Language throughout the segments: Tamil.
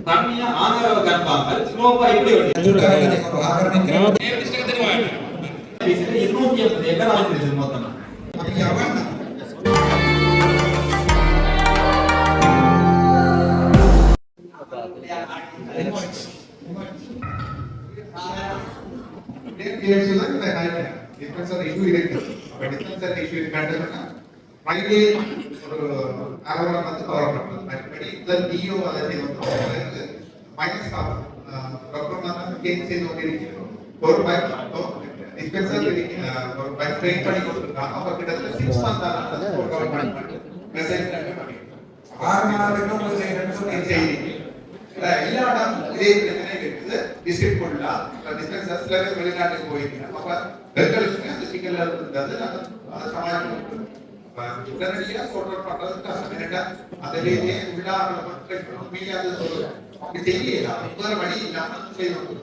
தண்ணிய ஆதரவு கற்பாமல் ஸ்லோப்பா இப்படி ஓடி 250 ஏக்கர் ஆயிடுச்சு மொத்தமா. வெளிநாட்டுக்கு போயிருக்கேன். அப்ப அந்த சிக்கல் இருந்தது உடனடியாக சொல்ற பண்றது கஷ்டம். அந்த ரீதியை அப்படி செய்யலாம். வேற வழி இல்லாம செய்யணும்.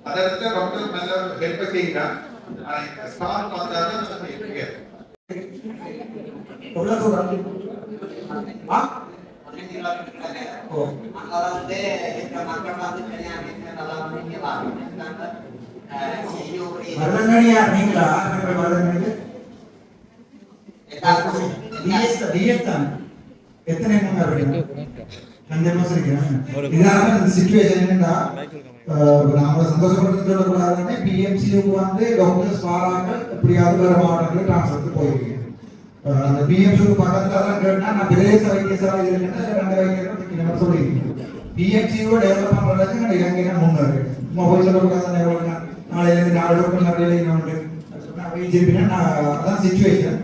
அதற்கு ரொம்ப நல்ல ஹெல்ப் செய்கிறார். ஸ்டார் பார்த்தாதான் எத்தனை இதான சிச்சுவேஷன் என்னன்னா நாம சந்தோஷப்படுத்தி சொல்லக்கூடாதுன்னு பிஎம்சிக்கு வந்து டாக்டர்ஸ் பாராங்க எப்படியாவது வேற மாவட்டங்களுக்கு டிரான்ஸ்ஃபர் போயிருக்கீங்க. அந்த பிஎம்சிக்கு பக்கத்துல தான் கேட்டா நான் பிரதேச வைத்தியசாலை இருக்குன்னு 2 வைத்தியர்கள் சொல்லியிருக்கேன். பிஎம்சியை டெவலப் பண்றதுக்கு இலங்கையில முன்னேறு மொபைல் சொல்லக்கூடாது. நாளையிலேருந்து 4 டாக்டர் நிறைய உண்டு அதான் சிச்சுவேஷன்.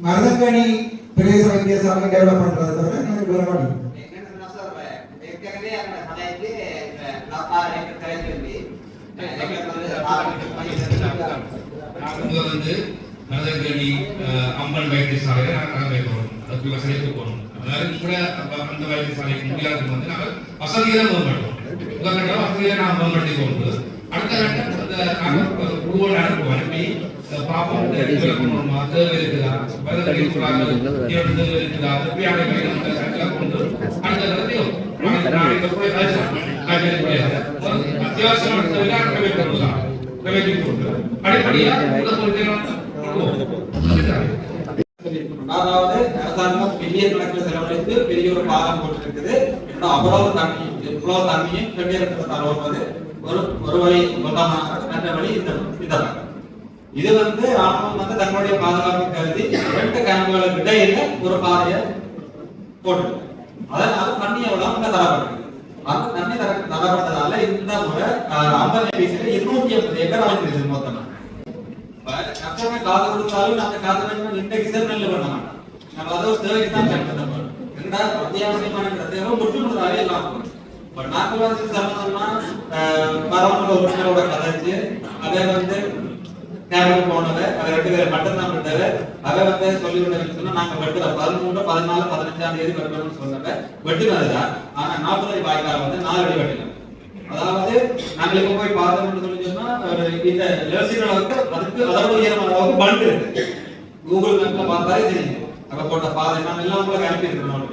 மருதங்கனி பிரதேச வைத்தியசாலை டெவலப் பண்றது தவிர எனக்கு வேற வழி மருதங்கனி அம்பன் வைத்தியசாலையை நாங்கள் போகணும். அதுக்கு வசதிக்கு போகணும். அதாவது கூட அந்த வைத்தியசாலைக்கு முடியாது வந்து நாங்கள் வசதியை மேம்படுவோம். உதாரணம் வசதியை நான் மேம்படுத்தி போகும்போது அடுத்த கட்டம் அந்த ஒவ்வொரு அனுப்புவோம். அனுப்பி பாப்போம் இருக்குதா தேவை இருக்குதா இருக்குதா கொண்டு அடுத்த அத்தியாவசியம் அதாவது அரசாங்கம் பெரிய கணக்கில் செலவழித்து பெரிய ஒரு பாலம் போட்டிருக்குது. அவ்வளவு தண்ணியை பெரிய தருவது ஒரு வழி நல்ல வழி இந்த இது வந்து ராணுவம் வந்து தங்களுடைய பாதுகாப்பு கருதி 2 கேம்புகளுக்கு இடையில ஒரு பாதையை போட்டு அதனால தண்ணி எவ்வளவு தரப்பட்டது. அந்த தண்ணி தரப்பட்டதால இந்த முறை 250 ஏக்கர் ஆயிடுச்சு மொத்தமா. கஷ்டமே காது கொடுத்தாலும் அந்த காது இன்றைக்கு நெல் பண்ண மாட்டோம். நம்ம அதை தேவைக்கு தான் பயன்படுத்தப்படும். அத்தியாவசியமான தேவை முற்றுமுழுதாவே இல்லாம நாக்கு சம்பந்தமா பரவல உறுப்பினரோட கதைச்சு அதை வந்து நேரம் போனதை அதை 2 பேரை மட்டும்தான் விட்டது. அதை வந்து சொல்லி விட்டதுன்னு சொன்னா நாங்க வெட்டுறோம் 13, 14, 15ஆம் தேதி வெட்டணும்னு சொன்னதை வெட்டினதுதான். ஆனா 40 அடி வாய்க்கால் வந்து 4 அடி வெட்டினோம். அதாவது நாங்கள் இப்ப போய் பார்த்தோம்னு சொல்லி சொன்னா இந்த யோசிக்கிற அளவுக்கு அதுக்கு அதோட உயரமான அளவுக்கு பண்ட் இருக்கு. கூகுள் மேப்ல பார்த்தாலே தெரியும். அங்க போட்ட பாதை நம்ம எல்லாம் உங்களுக்கு அனுப்பி இருக்கணும்.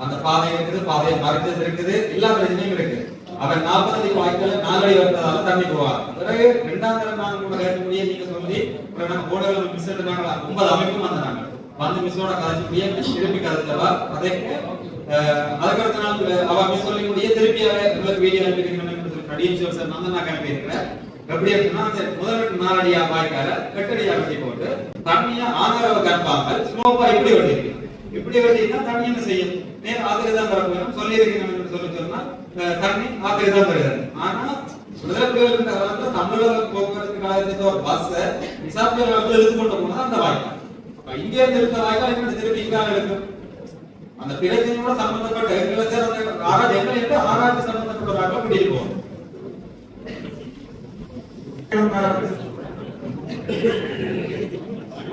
அந்த பாதை இருக்குது, பாதையை மறைச்சது இருக்குது, எல்லா பிரச்சனையும் இருக்கு. அவன் 40 அடி வாய்க்கால 4 அடி வந்ததால தண்ணி போவார். பிறகு 2ஆம் தரம் நாங்க கூட கேட்கக்கூடிய நீங்க சொல்லி நம்ம போடல மிஸ் எடுத்தாங்களா 9 அமைப்பும் வந்தாங்க. வந்து மிஸ்ஸோட கதைச்சு திருப்பி கதைச்சவா அதற்கு அதுக்கடுத்த நாள் அவ மிஸ் சொல்லி முடிய திருப்பி உங்களுக்கு வீடியோ அனுப்பியிருக்கணும் சொல்லி கடியம் சார் நான் அனுப்பியிருக்கிறேன். எப்படி அப்படின்னா அந்த முதல் 4 அடியா வாய்க்கால 8 அடியா வெட்டி போட்டு தண்ணியை ஆதரவு கற்பாமல் ஸ்லோப்பா இப்படி வெட்டிருக்கு. இப்படி வெட்டினா தண்ணி என்ன செய்யும்? நேர் ஆத்துக்கு தான் வரப்போம் சொல்லி இருக்கணும் சொல்லி சொன்னா தண்ணி ஆத்துக்கு தான் வருகிறது. ஆனா விடுதலை தமிழக போக்குவரத்து கழகத்தின் ஒரு பஸ் நிசாப்பியர் எடுத்து கொண்டு போனா அந்த வாய்க்கால் இங்கே இருந்து இருக்க வாய்க்கால் திருப்பி இங்காக இருக்கும். அந்த பிரச்சனையோட சம்பந்தப்பட்ட ஆராய்ச்சி சம்பந்தப்பட்டவராக இப்படி இருக்கும்.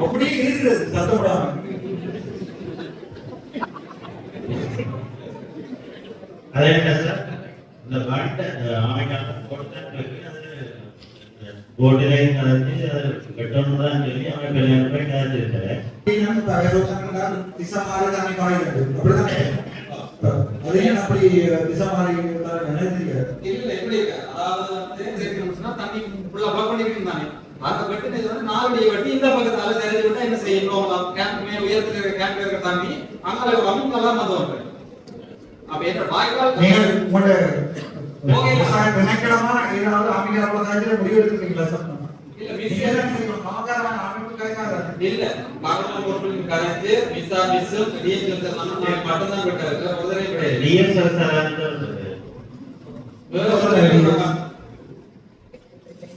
அப்படியே இருக்கிறது சத்தப்படாம அதே சார் இந்த பாட்டை அமைக்காம போட்டிலை கதைச்சு அது கட்டணும் தான் சொல்லி அவன் கல்யாணம் போய் கதைச்சிருக்காரு. அப்படிதான் அதையும் அப்படி திசை மாறி இருந்தாலும் எனக்கு தெரியாது. இல்ல எப்படி இருக்கு, அதாவது வந்து தெரிஞ்சுன்னா தண்ணி ஃபுல்லா பிளாக் பண்ணிட்டு தானே அந்த வெட்டினது வந்து 4 அடி வெட்டி இந்த பக்கத்தால தெரிஞ்சு விட்டா என்ன செய்யணும், கேம்ப் மேல உயரத்துல இருக்கிற கேம்ப்ல இருக்கிற தண்ணி அங்க ஒரு அமைப்பு நல்லா மதம் அப்ப என்ன வாய்க்கால் நீங்கள் உங்களோட வினைக்கிழமா ஏதாவது அமைதியாக காய்ச்சல முடிவு எடுத்துருக்கீங்களா சார்? இல்ல இல்ல பாகமான பொருட்களின் கரைச்சு மிஸ்ஸா மிஸ் டிஎஸ் மட்டும் தான் விட்டாரு, உதவி கிடையாது. டிஎஸ்எல்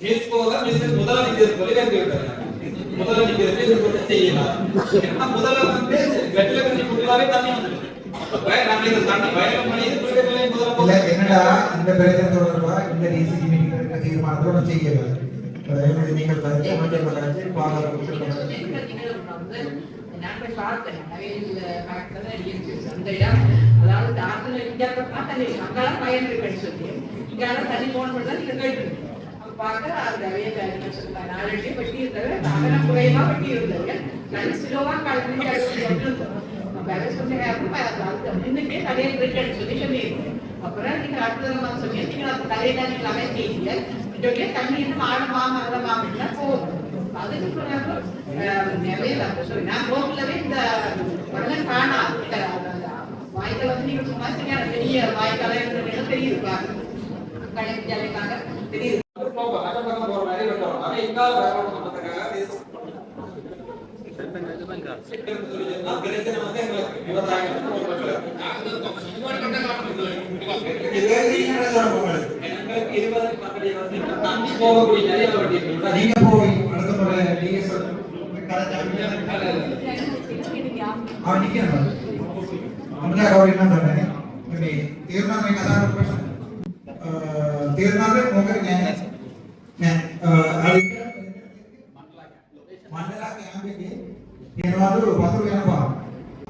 மிஸ் போக மிஸ் முதல்ல நிக்கிறது சொல்லி வந்து விட்டாரு, முதல்ல நிக்கிறது கூட செய்யலாம். ஏன்னா முதல்ல வந்து வெட்டில கட்டி குடிலாவே தண்ணி வந்துடும். அப்ப நாங்க இந்த தண்ணி பயணம் பண்ணி இது பிள்ளைகளை முதல்ல என்னடா இந்த பிரச்சனை தொடர்பா இந்த டிசிசி மீட்டிங் தீர்மானத்தோட செய்யல. நீங்கள் கருத்து அமைச்சர் நான் போய் பார்த்தேன் நவையில் பார்க்கறத அந்த இடம் அதாவது தாக்கல இந்தியாவுக்கு தண்ணி அங்கெல்லாம் பயன் இருக்குன்னு சொல்லி இங்கெல்லாம் தண்ணி போன மட்டும் தான் நீங்க கேட்டு பார்க்க அந்த அவையை சொல்லுவாங்க 4 அடி வெட்டி இருந்தது அகலம் குறைவா வெட்டி இருந்தது நல்ல சிலோவா கலந்து வேலை சொன்னேன் இன்னைக்கே தலையை இருக்குன்னு சொல்லி சொல்லியிருக்கேன். அப்புறம் நீங்க அடுத்த சொல்லி நீங்க அந்த தலையில நீங்க அமைச்சீங்க இதோடய தண்ணி இன்னும் ஆழமா மரமாமின்னா போகும். அதுக்கு பிறகு நிறைய சொல்லி நான் ரோட்லவே இந்த வரலாம் காணாது வாய்க்கால் வந்து நீங்க சும்மா சரியான பெரிய வாய்க்கால தெரியுது பாருங்க கலைஞாக தெரியுது நீங்க போய் அடுத்த முறை டிஎஸ் அவன் நிக்கணும் அப்படியே அவர் என்ன சொல்றேன் තේරුණා මේ කතා කරපු ප්‍රශ්න තේරුණාද මොකද නෑ අර මණ්ඩලා කැම්පේ කියනවාලු වතුර යනවා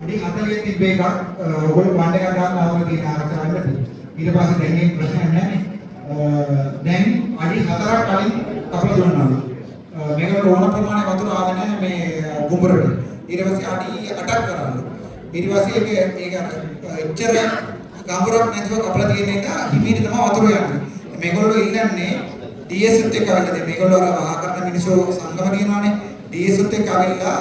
අඩි 40 තිබ්බ එකක් ඔයගොල්ලෝ මණ්ඩලා ගන්න අවුල තියෙන ආරක්ෂා කරන්න ඊට පස්සේ දැන් මේ ප්‍රශ්නයක් නෑනේ දැන් අඩි 4ක් කලින් කපලා දුන්නාලු මේකට ඕන ප්‍රමාණය වතුර ආවේ නෑ මේ කුඹරට ඊට පස්සේ අඩි 8ක් කරාලු ඊට පස්සේ ඒක අර එච්චර ගම්බරක් නැතුව කපලා තියෙන එක හිමීට තමයි වතුර යන්නේ. මේගොල්ලෝ ඉල්ලන්නේ DS උත් එක්ක ආවිල්ලා මේගොල්ලෝ අර වහ කරන මිනිස්සු සංගම දිනවනේ DS උත් එක්ක ආවිල්ලා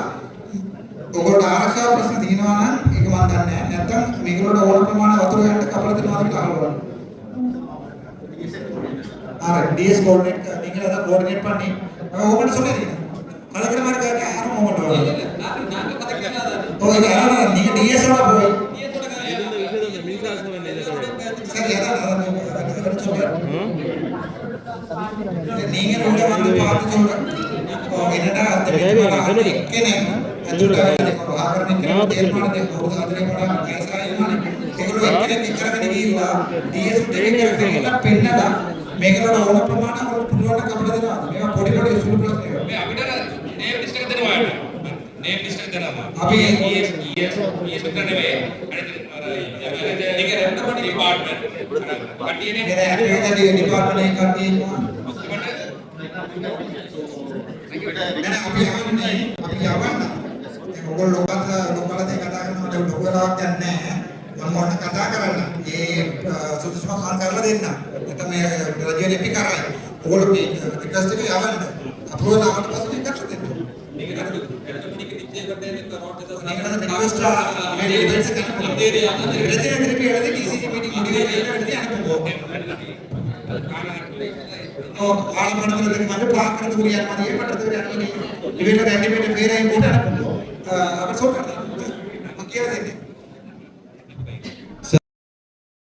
ඔයගොල්ලෝ ආරක්ෂා ප්‍රශ්න තියෙනවා නම් ඒක මම දන්නේ නැහැ. නැත්තම් මේගොල්ලෝ ඕන ප්‍රමාණය වතුර යන්න කපලා දෙනවා කියලා අහලා. අර DS கோஆர்டினேட் நீங்க அத கோஆர்டினேட் பண்ணி ஓகே சொல்லுங்க. கலக்கற மாதிரி கேக்க யாரும் ஓகே வரல. நாங்க கதை கேட்காத. ஓகே யாரா நீங்க DS ஓட போய் நீங்க உள்ள வந்து பார்த்து சொல்றேன் என்னடா அந்த கேனே அதுடா ஆகரணிக்க தீர்மானத்தை ஹவுஸ் அதிலே பட கேசாயினானே ඒගොල්ලෝ එක්කෙනෙක් කරගෙන ගිහිල්ලා DS දෙකේ කරලා පෙන්නලා මේකට ඕන ප්‍රමාණයක් පුළුවන් කපලා දෙනවා මේවා පොඩි පොඩි සුළු ප්‍රශ්න මේ අපිට නේම් ලිස්ට් එක දෙනවා නේම් ලිස්ට් එක දෙනවා අපි ES එක නෙවෙයි අනිත් ඒක රෙන්ටබල් ඩිපාර්ට්මන්ට් කටියනේ නේද ඩිපාර්ට්මන්ට් එක කටියේ නෑ අපි යවන්න ඔයගොල්ලෝ ලෝකලදී කතා කරනකොට ලොකුවරක් යන්නේ මම ඔන්න කතා කරන්න ඒ සුදුසුම කාල් කරලා දෙන්න නැත්නම් මේ රජයේ ලිපි කරයි ඔයගොල්ලෝ රික්වෙස්ට් එක යවන්න අප්‍රූවල් ආවට පස්සේ එකක් දෙන්න මේක නේද ඩික්ටේට් කරන්න මේකට රික්වෙස්ට් මේ ඩීටේල්ස් එක ගන්න දෙරියා රජයේ ලිපි වලදී DCC මීටින් මොඩිෆිකේෂන් අනුකම්පෝ ආලමනවලදී මම පාකරන දුරියක් මම ඒකට දුරියක් නෙවෙයි ඉවෙන්න දැන් මේ පේරේ කොට අනුකම්පෝ අපිට සෝට මම කියලා දෙන්නේ